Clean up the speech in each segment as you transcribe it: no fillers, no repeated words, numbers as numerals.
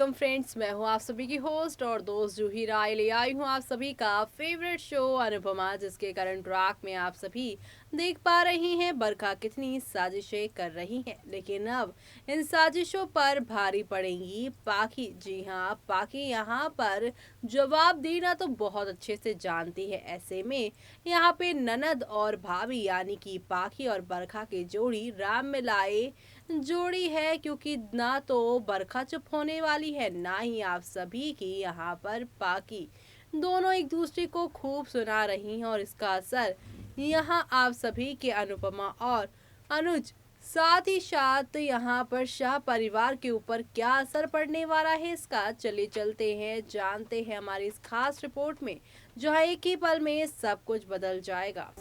Welcome friends, मैं हूं आप सभी की होस्ट और दोस्त जूही राय। ले आई हूं आप सभी का फेवरेट शो अनुपमा, जिसके करंट ट्रैक में आप सभी देख पा रही हैं बरखा कितनी साजिशें कर रही हैं। लेकिन अब इन साजिशों पर भारी पड़ेंगी पाखी। जी हां, पाखी यहां पर जवाब देना तो बहुत अच्छे से जानती है। ऐसे में यहाँ पे ननद और भाभी यानी कि पाखी और बरखा की जोड़ी राम मिलाए जोड़ी है, क्योंकि ना तो बरखा चुप होने वाली है, ना ही आप सभी की यहाँ पर पाकी। दोनों एक दूसरे को खूब सुना रही हैं और इसका असर यहाँ आप सभी के अनुपमा और अनुज, साथ ही साथ यहाँ पर शाह परिवार के ऊपर क्या असर पड़ने वाला है, इसका चलिए चलते हैं जानते हैं हमारी इस खास रिपोर्ट में, जहाँ एक ही पल में सब कुछ बदल जाएगा।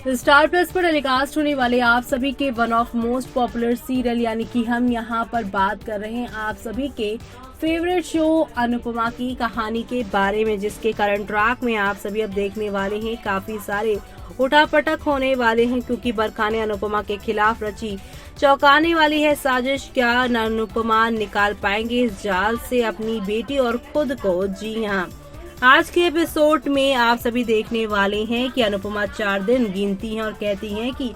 स्टार प्लस पर टेलीकास्ट होने वाले आप सभी के one of most popular serial यानी कि हम यहाँ पर बात कर रहे हैं आप सभी के फेवरेट शो अनुपमा की कहानी के बारे में, जिसके करंट ट्रैक में आप सभी अब देखने वाले हैं काफी सारे उठापटक होने वाले हैं, क्योंकि बरखा ने अनुपमा के खिलाफ रची चौंकाने वाली है साजिश। क्या अनुपमा निकाल पाएंगे इस जाल से अपनी बेटी और खुद को? जी हाँ, आज के एपिसोड में आप सभी देखने वाले हैं कि अनुपमा 4 दिन गिनती हैं और कहती हैं कि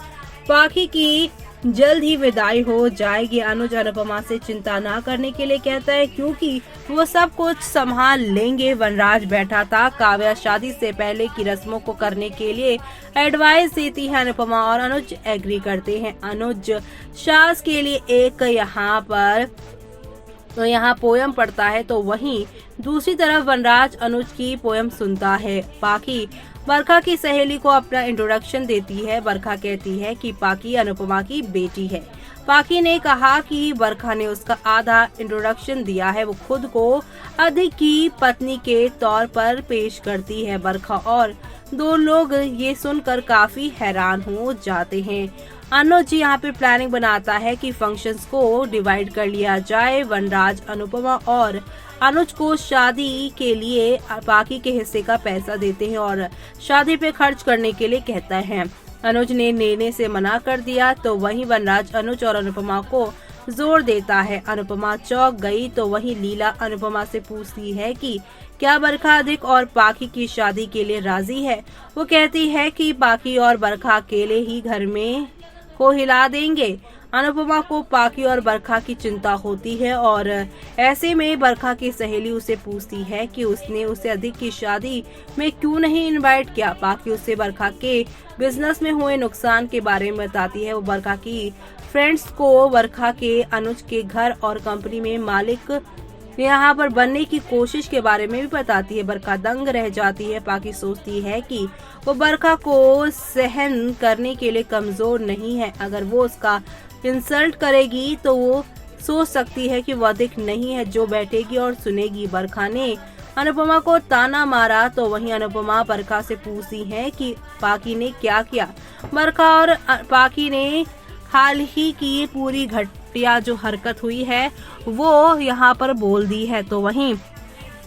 पाखी की जल्द ही विदाई हो जाएगी। अनुज अनुपमा से चिंता ना करने के लिए कहता है, क्योंकि वो सब कुछ संभाल लेंगे। वनराज बैठा था। काव्या शादी से पहले की रस्मों को करने के लिए एडवाइस देती है अनुपमा और अनुज एग्री करते हैं। अनुज सास के लिए एक यहाँ पोयम पढ़ता है, तो वहीं दूसरी तरफ वनराज अनुज की पोयम सुनता है। पाखी बरखा की सहेली को अपना इंट्रोडक्शन देती है। बरखा कहती है कि पाखी अनुपमा की बेटी है। पाखी ने कहा कि बरखा ने उसका आधा इंट्रोडक्शन दिया है, वो खुद को अधिक की पत्नी के तौर पर पेश करती है। बरखा और दो लोग ये सुनकर काफी हैरान हो जाते हैं। अनुज यहाँ पे प्लानिंग बनाता है कि फंक्शंस को डिवाइड कर लिया जाए। वनराज अनुपमा और अनुज को शादी के लिए पाखी के हिस्से का पैसा देते हैं और शादी पे खर्च करने के लिए कहता है। अनुज ने निर्णय से मना कर दिया, तो वहीं वनराज अनुज और अनुपमा को जोर देता है। अनुपमा चौंक गई, तो वहीं लीला अनुपमा से पूछती है कि क्या बरखा अधिक और पाखी की शादी के लिए राजी है। वो कहती है कि पाखी और बरखा अकेले ही घर में को हिला देंगे। अनुपमा को पाखी और बरखा की चिंता होती है और ऐसे में बरखा की सहेली उसे पूछती है कि उसने उसे अधिक की शादी में क्यों नहीं इनवाइट किया। पाखी उसे बरखा के बिजनेस में हुए नुकसान के बारे में बताती है। वो बरखा की फ्रेंड्स को बरखा के अनुज के घर और कंपनी में मालिक यहाँ पर बनने की कोशिश के बारे में भी बताती है। बरखा दंग रह जाती है। पाखी सोचती है कि वो बरखा को सहन करने के लिए कमजोर नहीं है। अगर वो उसका इंसल्ट करेगी तो वो सोच सकती है कि वो अधिक नहीं है जो बैठेगी और सुनेगी। बरखा ने अनुपमा को ताना मारा, तो वहीं अनुपमा बरखा से पूछती है कि पाखी ने क्या किया। बरखा और पाखी ने हाल ही की पूरी घटिया जो हरकत हुई है वो यहाँ पर बोल दी है। तो वहीं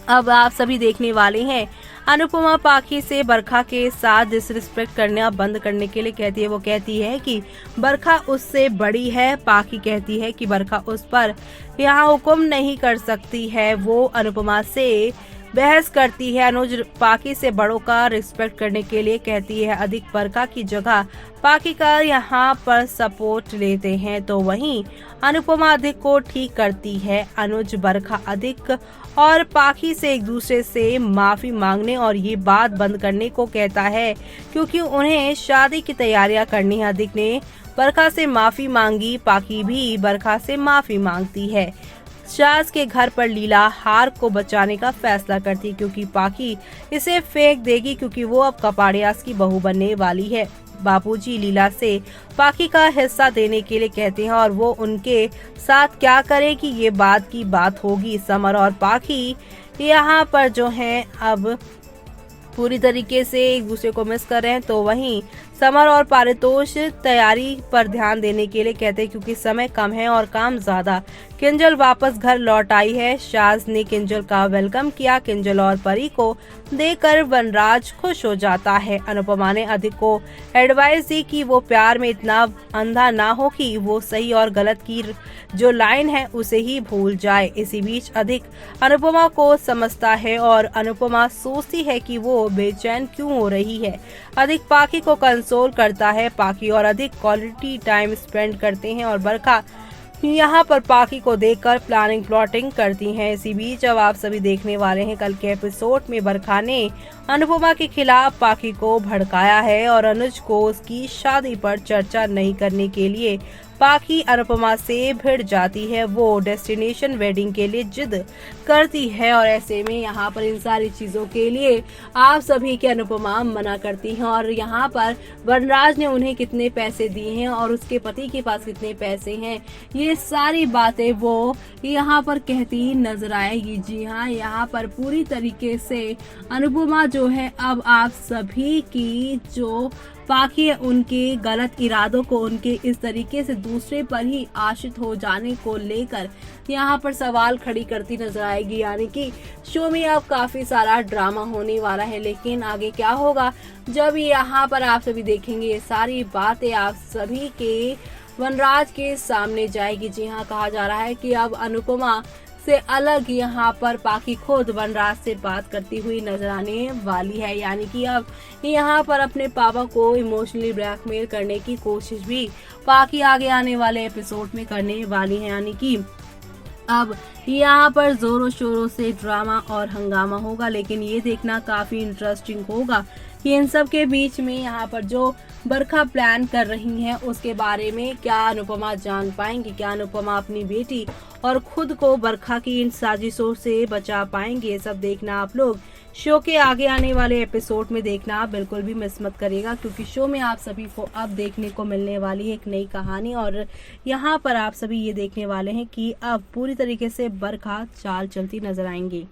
अब आप सभी देखने वाले हैं अनुपमा पाखी से बरखा के साथ डिसरिस्पेक्ट करना बंद करने के लिए कहती है। वो कहती है कि बरखा उससे बड़ी है। पाखी कहती है कि बरखा उस पर यहाँ हुक्म नहीं कर सकती है। वो अनुपमा से बहस करती है। अनुज पाखी से बड़ों का रिस्पेक्ट करने के लिए कहती है। अधिक बरखा की जगह पाखी का यहाँ पर सपोर्ट लेते हैं, तो वहीं अनुपमा अधिक को ठीक करती है। अनुज बरखा अधिक और पाखी से एक दूसरे से माफी मांगने और ये बात बंद करने को कहता है, क्योंकि उन्हें शादी की तैयारियां करनी है। अधिक ने बरखा से माफी मांगी। पाखी भी बरखा से माफी मांगती है। सास के घर पर लीला हार को बचाने का फैसला करती, क्योंकि पाखी इसे फेंक देगी, क्योंकि वो अब कपाड़ियास की बहू बनने वाली है। बापूजी लीला से पाखी का हिस्सा देने के लिए कहते हैं और वो उनके साथ क्या करेगी ये बात की बात होगी। समर और पाखी यहाँ पर जो है अब पूरी तरीके से एक दूसरे को मिस कर रहे हैं, तो वहीं समर और पारितोष तैयारी पर ध्यान देने के लिए कहते हैं क्योंकि समय कम है और काम ज्यादा। किंजल वापस घर लौट आई है। शाज ने किंजल का वेलकम किया। किंजल और परी को देखकर वनराज खुश हो जाता है। अनुपमा ने अधिक को एडवाइस दी कि वो प्यार में इतना अंधा ना हो कि वो सही और गलत की जो लाइन है उसे ही भूल जाए। इसी बीच अधिक अनुपमा को समझता है और अनुपमा सोचती है कि वो बेचैन क्यों हो रही है। अधिक पाखी को कंसोल करता है। पाखी और अधिक क्वालिटी टाइम स्पेंड करते हैं और बरखा यहाँ पर पाखी को देखकर प्लानिंग प्लॉटिंग करती हैं। इसी बीच अब आप सभी देखने वाले हैं कल के एपिसोड में बरखा ने अनुपमा के खिलाफ पाखी को भड़काया है और अनुज को उसकी शादी पर चर्चा नहीं करने के लिए पाखी अनुपमा से भिड़ जाती है। वो डेस्टिनेशन वेडिंग के लिए जिद करती है और ऐसे में यहाँ पर इन सारी चीजों के लिए आप सभी के अनुपमा मना करती हैं और यहाँ पर वनराज ने उन्हें कितने पैसे दिए हैं और उसके पति के पास कितने पैसे हैं, ये सारी बातें वो यहाँ पर कहती नजर आएगी। जी हाँ, यहाँ पर पूरी तरीके से अनुपमा जो है अब आप सभी की जो पाखी है उनके गलत इरादों को, उनके इस तरीके से दूसरे पर ही आश्रित हो जाने को लेकर यहाँ पर सवाल खड़ी करती नजर आएगी। यानी कि शो में अब काफी सारा ड्रामा होने वाला है, लेकिन आगे क्या होगा जब यहाँ पर आप सभी देखेंगे ये सारी बातें आप सभी के वनराज के सामने जाएगी। जी हाँ, कहा जा रहा है कि अब अनुपमा से अलग यहाँ पर पाखी खुद वनराज से बात करती हुई नजर आने वाली है। यानी कि अब यहाँ पर अपने पापा को इमोशनली ब्लैकमेल करने की कोशिश भी पाखी आगे आने वाले एपिसोड में करने वाली है। यानी कि अब यहाँ पर जोरों शोरों से ड्रामा और हंगामा होगा, लेकिन ये देखना काफी इंटरेस्टिंग होगा कि इन सब के बीच में यहाँ पर जो बरखा प्लान कर रही है उसके बारे में क्या अनुपमा जान पाएंगी, क्या अनुपमा अपनी बेटी और खुद को बरखा की इन साजिशों से बचा पाएंगे। ये सब देखना आप लोग शो के आगे आने वाले एपिसोड में देखना बिल्कुल भी मिस मत करेगा, क्योंकि शो में आप सभी को अब देखने को मिलने वाली है एक नई कहानी और यहाँ पर आप सभी ये देखने वाले हैं कि अब पूरी तरीके से बरखा चाल चलती नजर आएंगी।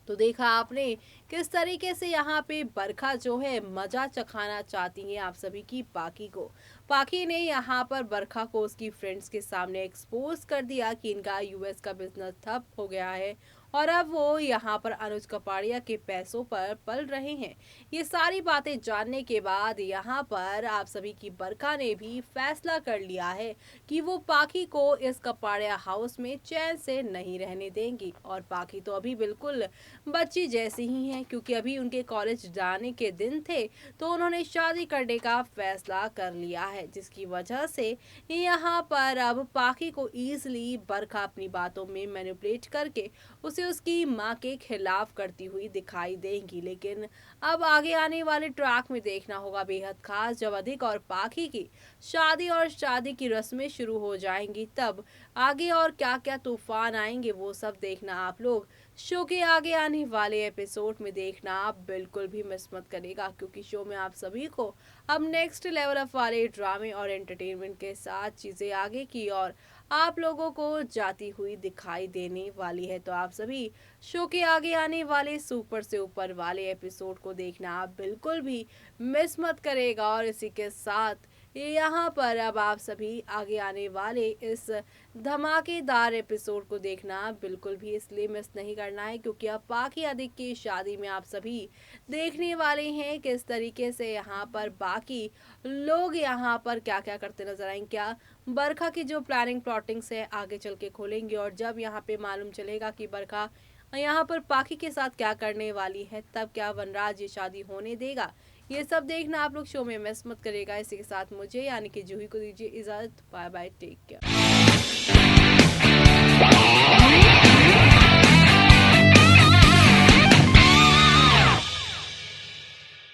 तो देखा आपने किस तरीके से यहाँ पे बरखा जो है मजा चखाना चाहती है आप सभी की पाखी को। पाखी ने यहाँ पर बरखा को उसकी फ्रेंड्स के सामने एक्सपोज कर दिया कि इनका यूएस का बिजनेस ठप हो गया है और अब वो यहाँ पर अनुज कपाड़िया के पैसों पर पल रहे हैं। ये सारी बातें जानने के बाद यहाँ पर आप सभी की बरखा ने भी फैसला कर लिया है कि वो पाखी को इस कपाड़िया हाउस में चैन से नहीं रहने देंगी। और पाखी तो अभी बिल्कुल बच्ची जैसी ही है, क्योंकि अभी उनके कॉलेज जाने के दिन थे तो उन्होंने शादी करने का फैसला कर लिया है, जिसकी वजह से यहाँ पर अब पाखी को ईजिली बरखा अपनी बातों में मैनिपुलेट करके उसे उसकी माँ के खिलाफ करती हुई दिखाई देंगी। लेकिन अब आगे आने वाले ट्रैक में देखना होगा बेहद खास, जब अधिक और पाखी की शादी और शादी की रस्में शुरू हो जाएंगी तब आगे और क्या क्या तूफान आएंगे वो सब देखना आप लोग शो के आगे आने वाले एपिसोड में देखना आप बिल्कुल भी मिस मत करेगा, क्योंकि शो में आप सभी को अब नेक्स्ट लेवल अप वाले ड्रामे और एंटरटेनमेंट के साथ चीजें आगे की और आप लोगों को जाती हुई दिखाई देने वाली है। तो आप सभी शो के आगे आने वाले सुपर से ऊपर वाले एपिसोड को देखना आप बिल्कुल भी मिस मत करेगा। और इसी के साथ यहाँ पर अब आप सभी आगे आने वाले इस धमाकेदार एपिसोड को देखना बिल्कुल भी इसलिए मिस नहीं करना है क्योंकि अब पाखी अधिक की शादी में आप सभी देखने वाले हैं किस तरीके से यहाँ पर बाकी लोग यहाँ पर क्या क्या करते नजर आएंगे, क्या बरखा की जो प्लानिंग प्लॉटिंग से आगे चल के खोलेंगे और जब यहाँ पे मालूम चलेगा कि बरखा यहाँ पर पाखी के साथ क्या करने वाली है तब क्या वनराज ये शादी होने देगा, ये सब देखना आप लोग शो में मिस मत करेगा। इसी के साथ मुझे यानी कि जूही को दीजिए इजाजत। Bye bye, take care.